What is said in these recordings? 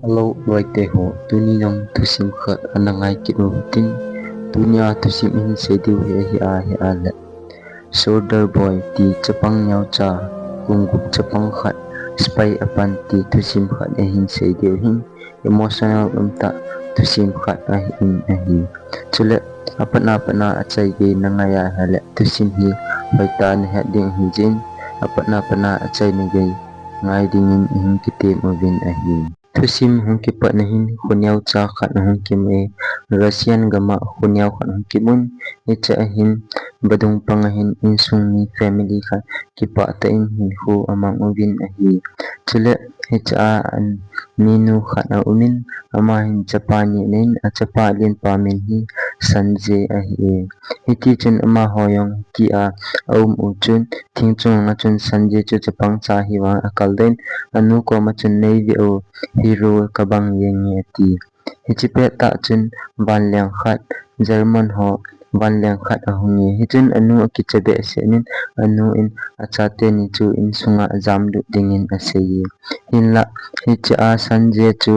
Hello waite ho tuni nong tusim khat anangai kitu tin tunia tusim in sediu he a le shoulder boy ti chapang nyau cha kungup chapang khat spy apan ti tusim khat e hin sediu hin emotional umta tusim khat a hin a hi chule apana achai ge nangaya hale tusim hi hoita ne ha ding hin jin apana achai ne ge ngai ding in hin kitem ovin a hi Tusim hong kipa nahin hunyao cha khat hong kim e Russian gama hunyao khat hong kimun icha ahin badung pangahin insung ni family khat kipa ta in hin hu amang uvin ahi chile icha an minu khat na umin ama hin Japani nin a chapa lin pamin hi sanje ahi hiti chun ama hoyong ki a uchun thingchung nga chun sanje chu chapang cha hi wa akalden anu ko ma chun nei vi o hero kabang yengi ti hichipe ta chun banlyang khat German ho banlyang khat ahungi hichun anu akichabe senin anu in achate ni chu in sunga jamdu dingin aseyi hinla hicha sanje chu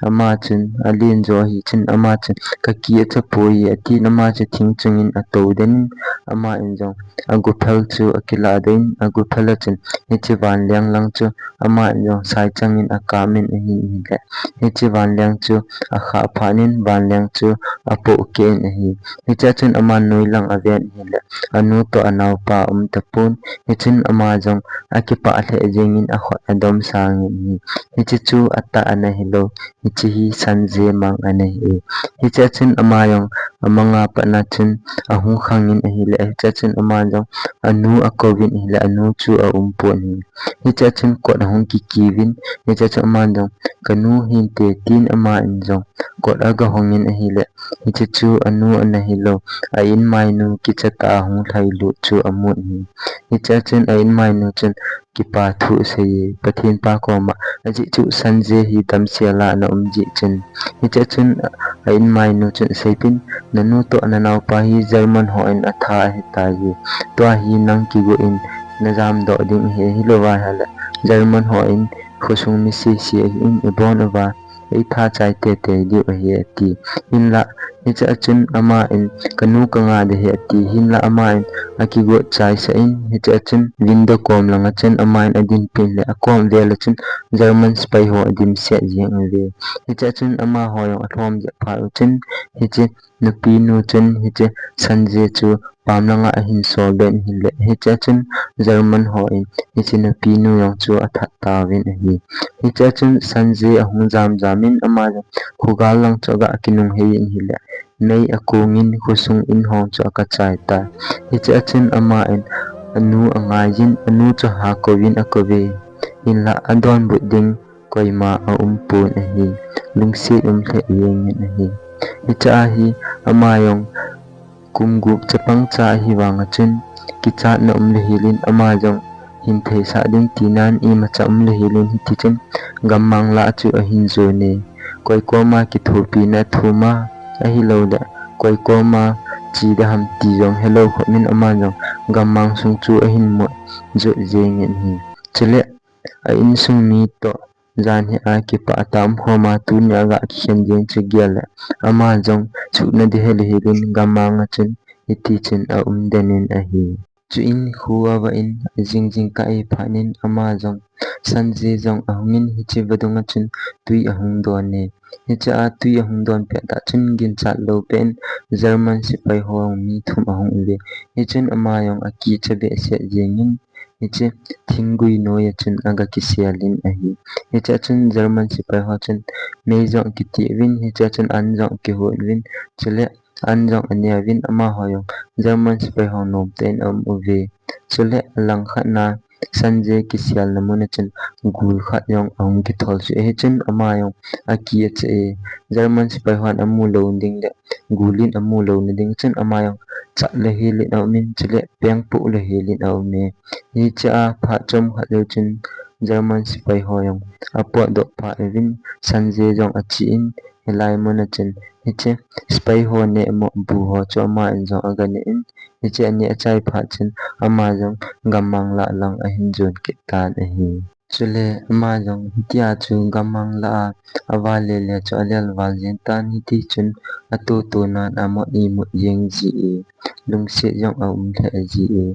ama chun alin jo hi chun ama chun kaki acha poi ati nama chu thingchungin atoden ama injong aguphal chu akila den aguphal chun hichi banlyang lang chu ama injong sai changin akamin hi hi hichi banlyang chu akha phanin banlyang chu apo ken hi hicha chun ama noilang aven hi le anu to anaw pa tapun hichin ama jong akipa the jengin akhot adom sangin hi hichi chu atta ana hilo hichi hi sanje mang ana hi hicha chun ama yong amanga pa na chun ahu khangin hi le hicha chun ama jong anu akovin hi le anu chu a umpon hi hicha chun ko na hong ki kivin hicha chu ama jong kanu hin te tin ama injong ko aga hongin hi le hichi chu anu ana hilo a in mainu kichata hong thailu chu amun hi hicha chun a in mainu chun kipa thu sei pathin pa ko ma aji chu sanje hi tamsiala na umji chun hicha chun a in mainu chun seipin nanu to nanau pa hi German ho in atha hi ta yi to hi nang ki go in nazam do ding he hilowa hala German ho in khosung mi si in ibon ova ei tha chai te di hi ti hinla hicha chun ama in kanu kanga de he ti hinla ama in akigo chai sa in hicha chun window kom langa chun ama in adin pin le akom vel chun German spy ho adim se jeng ve hicha chun ama ho yong athom je pha chun hichi nupi nu chun hichi sanje chu pamlanga ahin so ben hile hicha chun German ho in hichi nupi nu yong chu athat ta win hi hicha chun sanje ahung jamin ama khugal lang choga akinung hein hile nei akungin khusung in hong chu akachai ta hicha chun ama in anu angajin anu chu ha kovin akobe inla adon buding koima a umpun hi lungsi umthe yeng hi hicha hi ama yong kumgup chapang cha hi wanga chun kicha na hilin ama jong hin thei sa ding tinan i macha hilin hi tichen gammang la chu a hin zo ne koi koma ki thupi na thuma a hi lo da koi koma chi da ham ti jong hello khomin ama jong gammang sung chu a hin mo jo jeng hi chele a in sung mi to jan hi a ki pa tam homa tunya ga khen jeng che gel ama jong chu na de hilin gammang chun iti chun a denin a hi chu in huwa wa in jing ka e phanin ama jong sanje jong ahungin hichi badunga chun tui ahung don ne hicha tui ahung don pe ta chun gin cha lo pen German sipai ho mi thum ahung ve hichun ama yong aki chabe se jengin hichi thingui no ya chun aga kisialin ahi hicha chun German sipai ho chun mei jong kiti win hicha chun an jong ki ho win chule anjong ania win ama hoyong German sipai ho nom ten uve chule lang khana sanje kisial namuna chen gul khat yong ang ki thol chu he chen ama yong aki che German sipai han amu lo ding de gulin amu lo ne ding chen ama yong cha le hi le na min chule peng pu le hi le na me hi cha pha chom khat lo chen German sipai hoyong apo do pha win sanje jong achi in helai mona chen hiche spy ho ne mo bu ho cho ma in jong aga ne in hiche ani achai pha chen ama jong gamang la lang a hin jon ki tan a hi Chule amazong hitia chu gamang la awale le chu alel wal jen tan hiti chun atu tu nan amot ni mu yeng ji e lungse jong a le ji e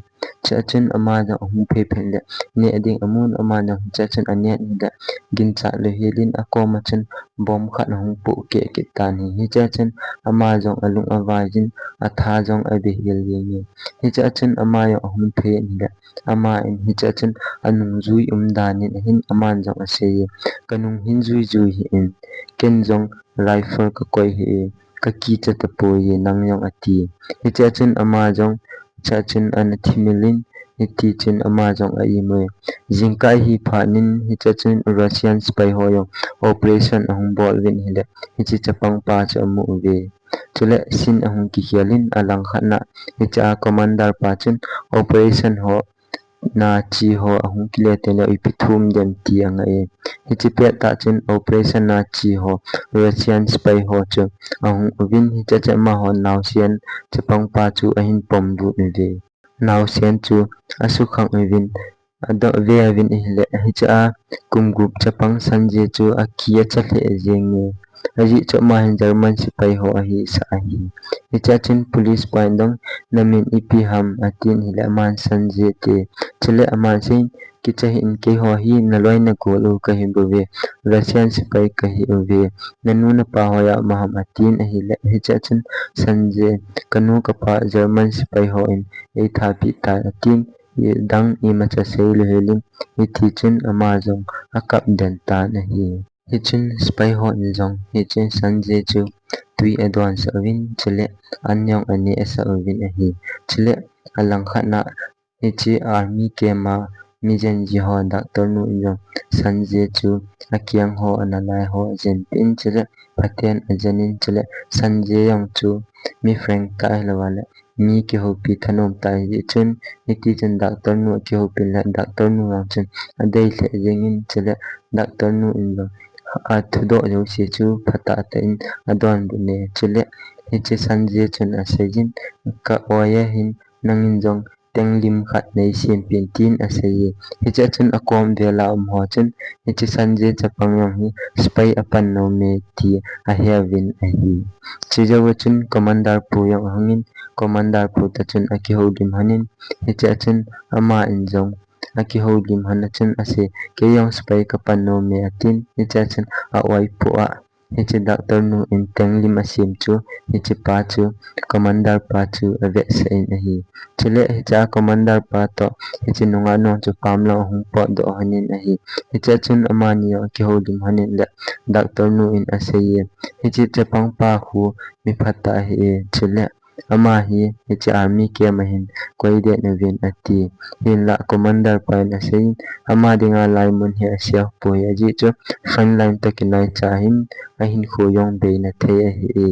cha chun amazong hu phe phe le ne ading amun amazong cha chun ane ni da gin cha le helin akoma chun bom khat hung pu ke tan hi cha chun amazong alung awai jin atha jong a be hel ye hi cha chun amayong hu phe ni da ama in hi cha chun anung zui danin hin aman jong ase kanung hin zui zui hi in ken jong rifle ka koi hi ka ki cha ta po ye nang yong ati hi cha chun ama jong cha chun an thimilin hi ti chun ama jong a ime jingkai hi phanin hi cha chun Russian spy ho yong operation ahung bol win hi le hi chi chapang pa cha mu ve chule sin ahung ki hialin alang khana hi cha commander pa chun operation ho na chi ho ahung kile tele ipithum dem ti anga e hichi pe ta chin operation na chi ho Russian spy ho chu ahung win hi cha cha ma ho naw sian chapang pa chu ahin pom du ni ve naw sian chu asu khang win ado ve win ile hi cha kum gup chapang sanje chu akia cha le jeng ne aji cho ma hin German spy ho ahi sa ahi hi cha chin police point dong namin ipi ham atin hile man sanje te chile aman sin kicha in ke ho hi na loi na ko lu ka hi bu ve Russian spy ka hi ve nanu na pa ho ya maham atin hi le hi cha chen sanje kanu ka pa German spy ho in e tha pi ta atin ye dang i ma cha sei lu helin hi thi chen amazon akap den ta na hi hi chen spy ho in jong hi chen sanje chu tui advance win chile anyong ani asa win hi chile alang khana hichi army ke ma mijen ji ho doctor nu injong sanje chu akyang ho analai ho jen pin chile paten ajanin chile sanje yong chu mi frank ka helwale mi ke ho pi thanom ta ji chun iti chen doctor nu ke ho pin la doctor nu ang chen adai le jengin chile doctor nu injong a thudo jo si chu phata ta in adon bu ne chile hichi sanje chun asejin ka oya hin nangin jong tenglim khat nei sian pin tin asei hi cha chun akom vela ho chun hi chi sanje chapang yong hi spy apan no me ti a heaven a hi chi jaw chun commander pu yong hangin commander pu ta chun aki hodim hanin hi cha chun ama injong aki hodim han chun ase ke yong spy kapan no me atin hi cha chun a wai pu a hi chi doctor nu in tenglim asim chu hi chi pa chu commander pa chu ave sa in a hi chile hicha commander pa to hichi nunga no chu pamla hung po do hanin ahi hicha chun amani ki hodim hanin le doctor nu in aseye hichi chapang pa hu mi phata hi chile ama hi hichi army ke mahin koide na vin ati hin la commander pa na sei ama dinga lai mun hi asia po ya ji chu front line takinai cha hin ahin khu yong be na the hi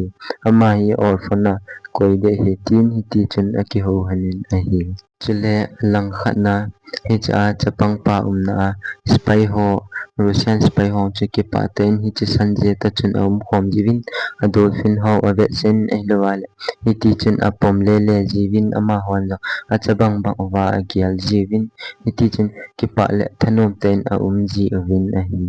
ama hi orphana koide he tin hi ti chun aki ho hanin ahi chile lang khana hi cha chapang pa umna spy ho Russian spy ho chu ki pa ten hi chi sanje ta chun khom jivin adolfin ho ave sen ehlwale hi ti chun apom le jivin ama hon lo achabang bang wa agial jivin hi ti chun ki pa le thanom ten a ji win ahi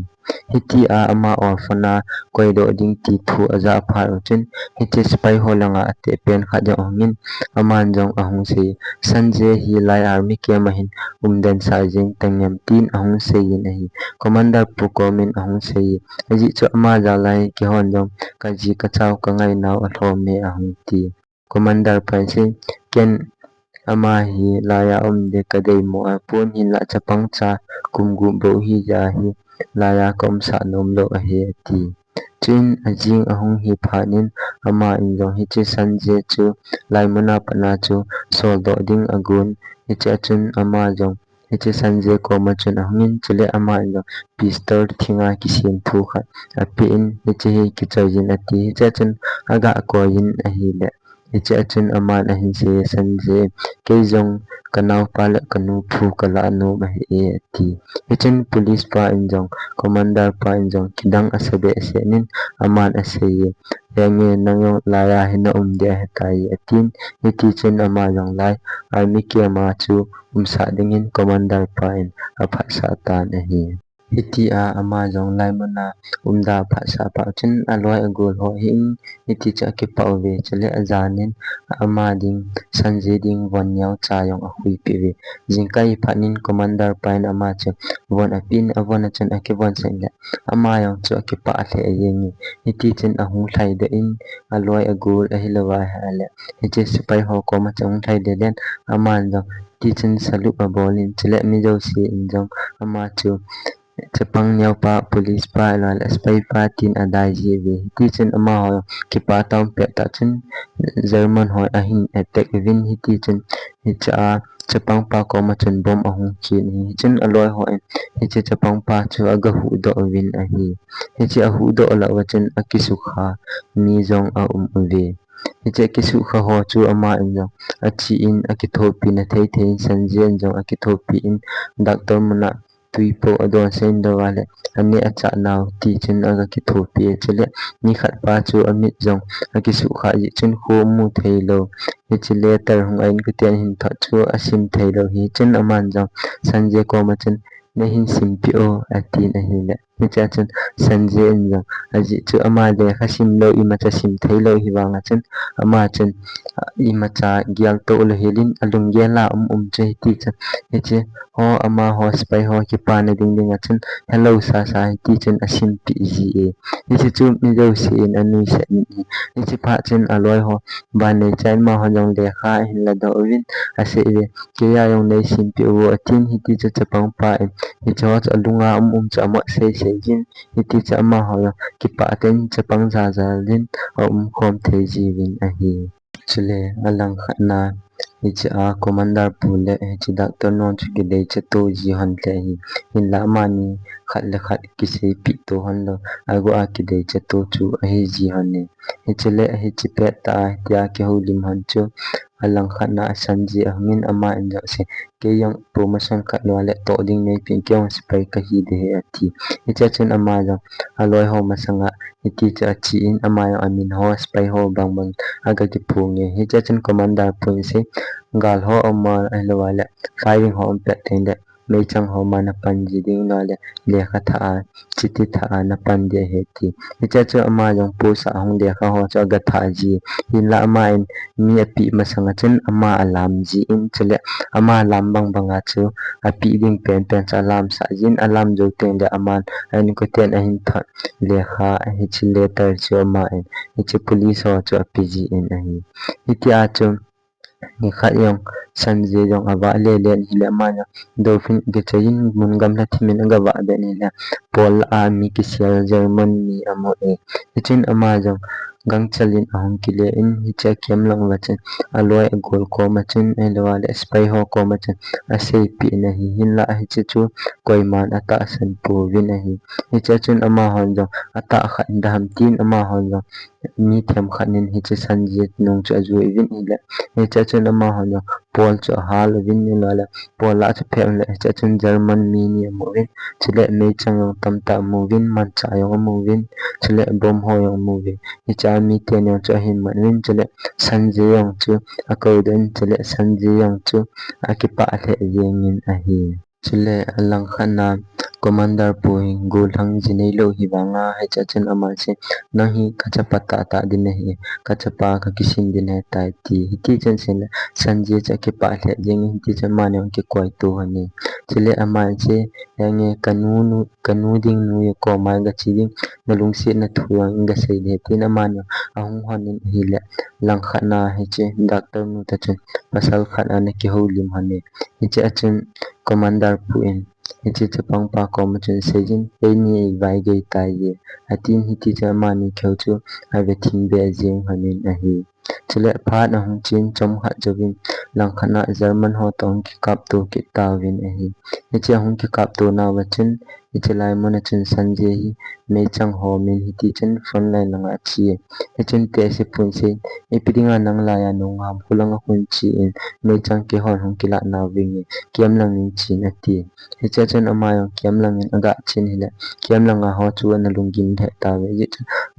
hiti a ama orphana koido ding ti thu aza phar chun hiti spy ho langa ate pen kha ja ongin aman jong ahung se sanje hi lai army ke mahin umden sa jing tangem tin ahung se yin ahi commander pu komin ahung se aji chu ama ja lai ki hon jong ka ji ka chaw ka ngai naw a thom me ahung ti commander pa se ken ama hi laya umde kadei mo a pun hin la chapang cha kumgu bo hi ja hi laya kom sa nom lo a he ti chin ajing ahung hi phanin ama injong hi chi sanje chu laimuna pana chu sol do ding agun hi cha chun ama jong hi chi sanje ko ma chun ahungin chile ama injong pistol thinga ki sim thu kha api in hi chi hi ki chajin ati hi cha chun aga ko yin a hi le hi cha chun ama a hin se sanje ke jong kanaw pala kanu phu kala no ma he ati hi chun police pa injong commander pa injong kidang asabe asenin aman aseye yange nangyo laya hina umde hetai atin hiti chen ama jong lai army ke ma chu umsa dingin commander pa in apha sa ta nahi hiti a ama jong lai mana umda pha sa pa chen aloi agul ho hing hiti cha ke pa ve chele azanin ama ding sanje ding wan yaw cha yong a hui pi ve jingkai phanin commander pain ama che won apin awon chen ake won sen le ama yong chu ke pa the yengi hiti chen a hu thlai de in aloi agul a hilawa hale hiche sipai ho ko ma chang thlai de len ama jong ti chen salu a bolin chele mi jo si in jong ama chu chapang nhau pa police pa lal spy pa tin adai ji ve ti chen ama ho ki pa taw pe ta chen german ho a hin attack win hi ti chen hi cha chapang pa ko ma chen bom a hung chi ni chen aloi ho hi che chapang pa chu aga hu do win a hi che a hu do la wa chen akisu kha mi jong a ve hi che kisu kha ho chu ama in jong a chi in akithopi na thei thei san jen jong akithopi in doctor mana tuipo adon sen do wale ani acha naw ti chen aga ki thopi chele ni khat pa chu amit jong aki su kha ji chen kho mu theilo hi chile tar hung ain ku tian hin tha chu asim theilo hi chen aman jong sanje ko ma chen na hin sim pi o ati na hi le ni cha chen sanje en jong aji chu ama le kha sim lo i ma cha sim theilo hi wanga chen ama chen i ma cha gyal to lo helin alung gyala che ti chen hi che ho ama ho spy ho ki pa na ding ding a chen hello sa sa ti chen asim pi ji e ni chi chu mi do si in anu sa ni chi pha chen aloi ho ba ne chan ma ho jong le kha hin la do win ase e ke ya yong nei sim pi wo tin hi ti cha chapang pa e hi cho cha lunga cha ma se jin hi ti cha ma ho ki pa ten chapang za lin khom the ji win a hi chule alang khana hichi a commander pule hichi doctor non chu ki dei che to ji han le hi hin la mani khat ki se pi to han lo ago a ki dei che to chu a hi ji han ne hichi le hichi pe ta tia ke ho lim han chu alang khana sanji angin ama inja se ke yang promotion khat lo le to ding nei pin ke on spray ka hi de ati hicha chen ama jang aloi ho masanga hiti cha chi in ama yo amin ho spray ho bang aga ki phunge hicha chen commander pun se gal ho amma ahlawala firing ho pe tende mei chang ho mana panji ding la le kha tha chiti tha na pan de heti hicha chu ama jong pu sa hong de kha ho cha ga tha ji hin la ama in mi api masanga chen ama alam ji in chele ama lam banga chu api ding pen cha alam sa jin alam jo ten de aman an ko ten a hin tha le kha hi chi letter chu ama in hi chi police ho chu api ji in a hi hitia chu ni khat yong sanje yong awa le ni le ma na dolphin ge chain mun gam la thimin ga wa de ni la pol a mi ki sial german ni amo e chin ama jong gang chalin ahong kile in hi cha kem lang wa chen aloi gol ko ma chen e lawa le spy ho ko ma chen a se pi na hi hin la hi chu koi man ata san pu win a hi cha chun ama hon jong ata khat dam tin ama hon jong mi them khanin hi cha sanje nong cha ju win hi la hi cha chun ama hon jong pol cha hal win ni la pol la cha phem le cha chun german mi ni mo win chile me chang tam ta mo win man cha yong mo win chile bom ho yong mo win hi cha mi te ne cha hin man win chile sanje yong chu a ko den chile sanje yong chu a ki pa the yengin a hi chile alang khana commander pui gol hang jinei lo hi wanga hai cha chen ama se na hi kacha pata ta din hi kacha pa ka kisim din hai tai ti hi ti chen sen sanje cha ki pa the jeng hi ti chen ma ne ki koi to hani chile ama che yange kanu ding nu ye ko ma ga chi ding na lung se na thu yang ga sei de ti na ma ne ahung hanin hi le lang khana hi che doctor nu ta chen pasal khana ne ki ho lim hani hi che chen commander puin hichi chapang pa ko ma chen sejin pe ni vai ge tai ye atin hiti cha ma ni kheu chu ave thing be jeng hanin a hi chile pha na hung chin chom kha jawin lang khana german ho tong ki kap to ki tawin a hi hichi hung ki kap to na wa chen hichi lai mon chen sanje hi me chang ho min hiti chen phone line na nga chi hichin te se pun se epidinga nang la ya nong ham khulanga hun chi in me chang ki hon hung ki la na wing kiam lang in chi na ti hi cha chen ama yong kiam lang in aga chin hi le kiam lang a ho chu na lungin the ta we ji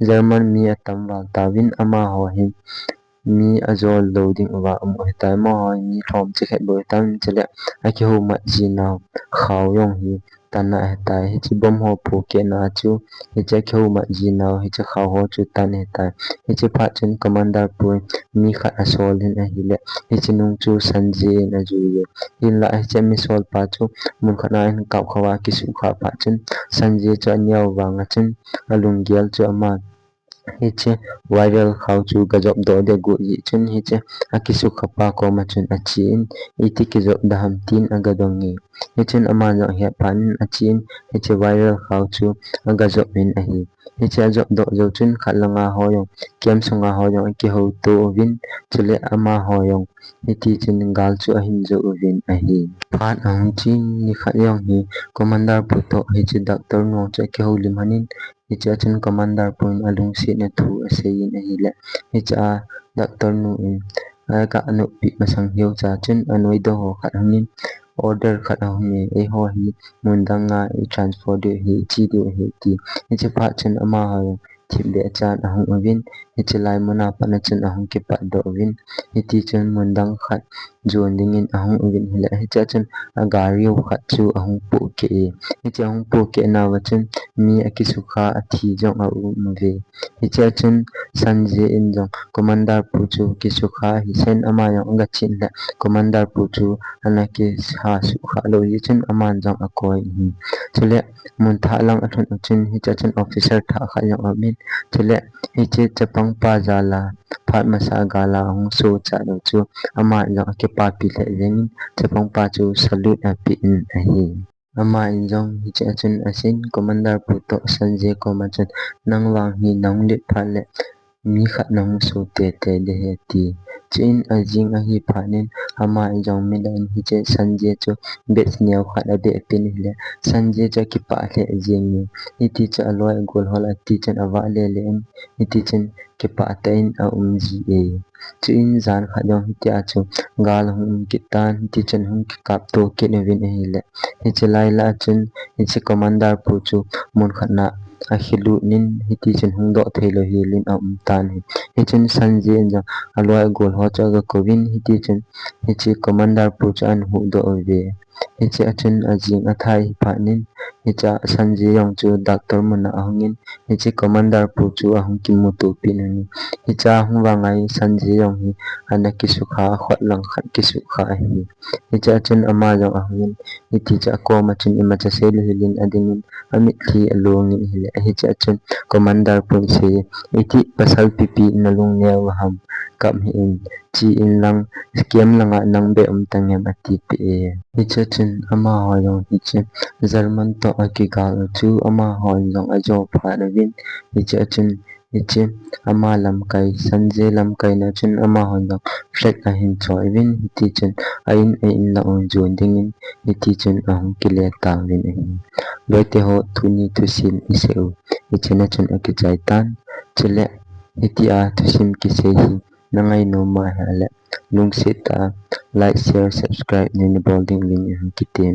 german mi atam wa ta win ama ho hi mi azol loading wa ta ma ho mi thom che khet bo tam chele a ki ho ma ji na khaw yong hi tanna hetai hichi bom ho phu ke na chu hicha kheu ma ji naw hicha khaw ho chu tan hetai hichi pha chen commander pu mi khat asol hin a hile hichi nung chu sanje na ju ye hin la hicha mi sol pa chu mun khana hin kaw khawa ki su kha pha chen sanje cha nyaw wanga chen alung gyal chu ama hiche viral khaw chu gajok do de gu yi chen hiche akisu khapa ko ma chen achin iti ki job daham tin aga dongi hichen ama no he pan achin hiche viral khaw chu aga job min a hi hiche job do jo chen khalanga hoyong kem sunga hoyong ki ho to win chule ama hoyong hiti chen gal chu a hin jo win a hi phat ang chin ni khayong hi commander puto hiche doctor no che ki ho lim hanin hicha chen commander pun alung si na thu asein a hile hicha doctor nu in ka anu pi masang hiu cha chen anoi do ho khat hangin order khat hangin e ho hi mundanga e transfer de hi chi de hi ti hicha pha chen ama ha thim de chan ahung awin hicha lai mona pa na chen ahung ke pa do win hiti chen mundang khat jon dingin ahung awin hile hicha chen agariu khat chu ahung pu ke hicha ahung pu ke na wa chen mi akisukha athi jong a ve hicha chen sanje in jong commander pu chu kisukha hi sen ama yang anga chin la commander pu chu ana ke ha sukha lo hi chen ama jong akoi hi chule mun tha lang athon chen hicha chen officer tha kha yang amin chule hiche chapang pa jala phat masa gala hong so cha do chu ama jong ke pa pi le jeng chapang pa chu salute a pi in a hi ama injong hicha chen asin commander puto sanje ko machan nangwang hi nanglit phale mi khat nang so te te de he ti chin ajing a hi phanin ama injong milan hiche sanje chu bes nyaw khat a de pin hile sanje cha ki pa le jing ni iti cha aloi gol hol ati chen awa le le iti chen ki pa tain a ji e chin zan kha jong hitia chu gal hum ki tan ti chen hum ki kap to ke ne win hile hiche lai la chen hiche commander pu chu mun khana a hilu nin hiti chen hung do thelo hilin a tan hi hichen sanje ja aloi gol ho cha ga kovin hiti chen hiche commander pu chan hu do ve hiche achen ajing athai phanin hicha sanje yong chu doctor mun ahungin hiche commander pu chu ahung ki mutu pinani hicha hung wangai sanje yong hi anaki sukha khot lang khat ki sukha hi hicha chen ama jong ahungin hiti cha ko ma chen ima cha sel hilin adin amit thi along in hile hicha chen commander pu se iti pasal pipi nalung new ham kam hi in chi in lang skem langa nang be tangem ati pe hicha chen ama hoyong hiche German to akigal chu ama hoyong ajo pharawin hicha chen hiche ama lam kai sanje lam kai na chen ama hoyong flag a hin choiwin hiti chen ain in la on jon dingin hiti chen ahung kile ta win loite ho thuni thusin iseu hichena chen akichai tan chele hiti a thusim ki sehi nangai no ma hala lungsita like share subscribe ni bolding link ki tem